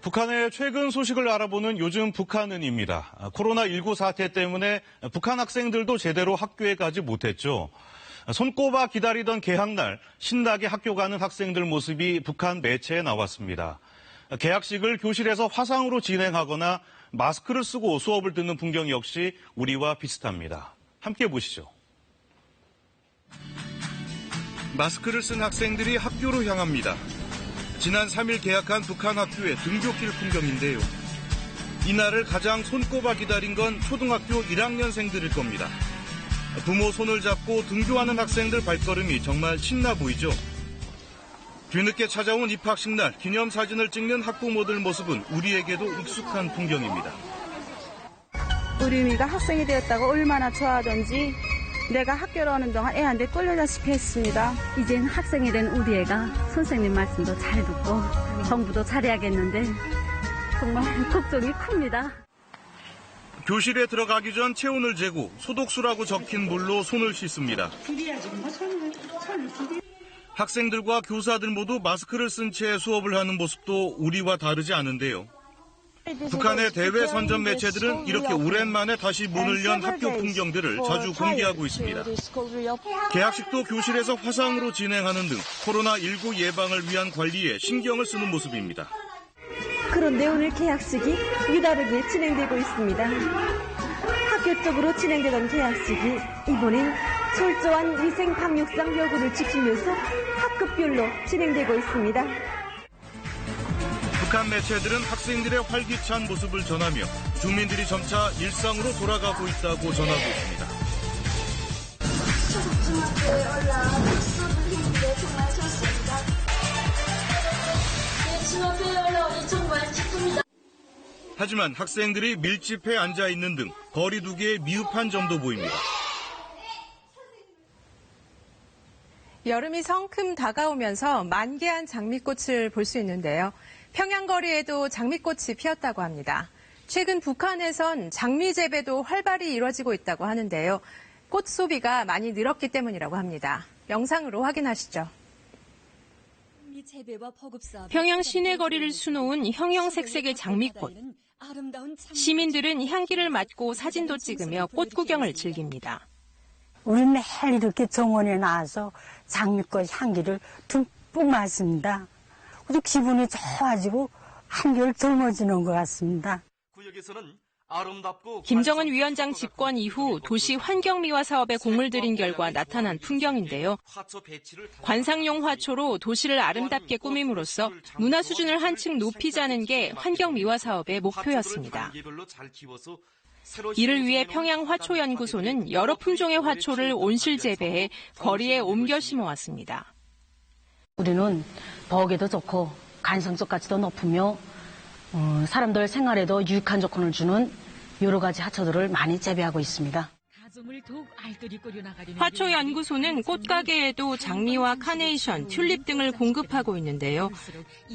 북한의 최근 소식을 알아보는 요즘 북한은입니다. 코로나19 사태 때문에 북한 학생들도 제대로 학교에 가지 못했죠. 손꼽아 기다리던 개학날 신나게 학교 가는 학생들 모습이 북한 매체에 나왔습니다. 개학식을 교실에서 화상으로 진행하거나 마스크를 쓰고 수업을 듣는 풍경 역시 우리와 비슷합니다. 함께 보시죠. 마스크를 쓴 학생들이 학교로 향합니다. 지난 3일 개학한 북한 학교의 등교길 풍경인데요. 이날을 가장 손꼽아 기다린 건 초등학교 1학년생들일 겁니다. 부모 손을 잡고 등교하는 학생들 발걸음이 정말 신나 보이죠. 뒤늦게 찾아온 입학식 날 기념사진을 찍는 학부모들 모습은 우리에게도 익숙한 풍경입니다. 우리 위가 학생이 되었다고 얼마나 좋아하던지 내가 학교로 오는 동안 애한테 끌려다시피 했습니다. 이젠 학생이 된 우리 애가 선생님 말씀도 잘 듣고 공부도 잘해야겠는데 정말 걱정이 큽니다. 교실에 들어가기 전 체온을 재고 소독수라고 적힌 물로 손을 씻습니다. 학생들과 교사들 모두 마스크를 쓴 채 수업을 하는 모습도 우리와 다르지 않은데요. 북한의 대외 선전 매체들은 이렇게 오랜만에 다시 문을 연 학교 풍경들을 자주 공개하고 있습니다. 개학식도 교실에서 화상으로 진행하는 등 코로나19 예방을 위한 관리에 신경을 쓰는 모습입니다. 그런데 오늘 개학식이 유다르게 진행되고 있습니다. 학교 쪽으로 진행되던 개학식이 이번엔 철저한 위생 방역상 여부를 지키면서 학급별로 진행되고 있습니다. 북한 매체들은 학생들의 활기찬 모습을 전하며 주민들이 점차 일상으로 돌아가고 있다고 전하고 있습니다. 초등학교에 올라와 수업을 했는데 정말 좋습니다. 중학교에 올라오니 정말 기쁩니다. 하지만 학생들이 밀집해 앉아 있는 등 거리 두기에 미흡한 점도 보입니다. 여름이 성큼 다가오면서 만개한 장미꽃을 볼 수 있는데요. 평양 거리에도 장미꽃이 피었다고 합니다. 최근 북한에선 장미 재배도 활발히 이뤄지고 있다고 하는데요. 꽃 소비가 많이 늘었기 때문이라고 합니다. 영상으로 확인하시죠. 평양 시내 거리를 수놓은 형형색색의 장미꽃. 시민들은 향기를 맡고 사진도 찍으며 꽃 구경을 즐깁니다. 우리 매일 이렇게 정원에 나와서 장미꽃 향기를 듬뿍 맡습니다. 그래서 기분이 좋아지고 한결 젊어지는 것 같습니다. 김정은 위원장 집권 이후 도시 환경미화 사업에 공을 들인 결과 나타난 풍경인데요. 관상용 화초로 도시를 아름답게 꾸밈으로써 문화 수준을 한층 높이자는 게 환경미화 사업의 목표였습니다. 이를 위해 평양 화초연구소는 여러 품종의 화초를 온실 재배해 거리에 옮겨 심어왔습니다. 우리는 보기도 좋고 간성적 가치도 높으며 사람들 생활에도 유익한 조건을 주는 여러 가지 화초들을 많이 재배하고 있습니다. 화초연구소는 꽃가게에도 장미와 카네이션, 튤립 등을 공급하고 있는데요.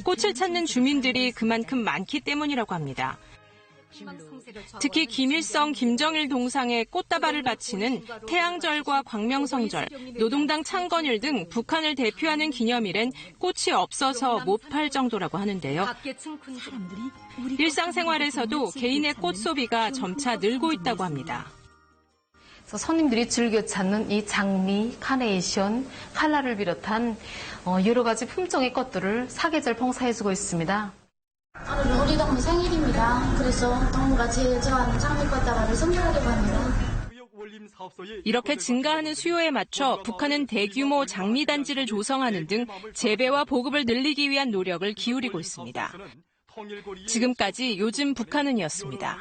꽃을 찾는 주민들이 그만큼 많기 때문이라고 합니다. 특히 김일성, 김정일 동상에 꽃다발을 바치는 태양절과 광명성절, 노동당 창건일 등 북한을 대표하는 기념일엔 꽃이 없어서 못 팔 정도라고 하는데요. 일상생활에서도 개인의 꽃 소비가 점차 늘고 있다고 합니다. 손님들이 즐겨 찾는 이 장미, 카네이션, 칼라를 비롯한 여러 가지 품종의 꽃들을 사계절 봉사해주고 있습니다. 오늘 우리 동무 생일입니다. 그래서 동무가 제일 좋아하는 장미꽃다발을 선물하려고 합니다. 이렇게 증가하는 수요에 맞춰 북한은 대규모 장미단지를 조성하는 등 재배와 보급을 늘리기 위한 노력을 기울이고 있습니다. 지금까지 요즘 북한은이었습니다.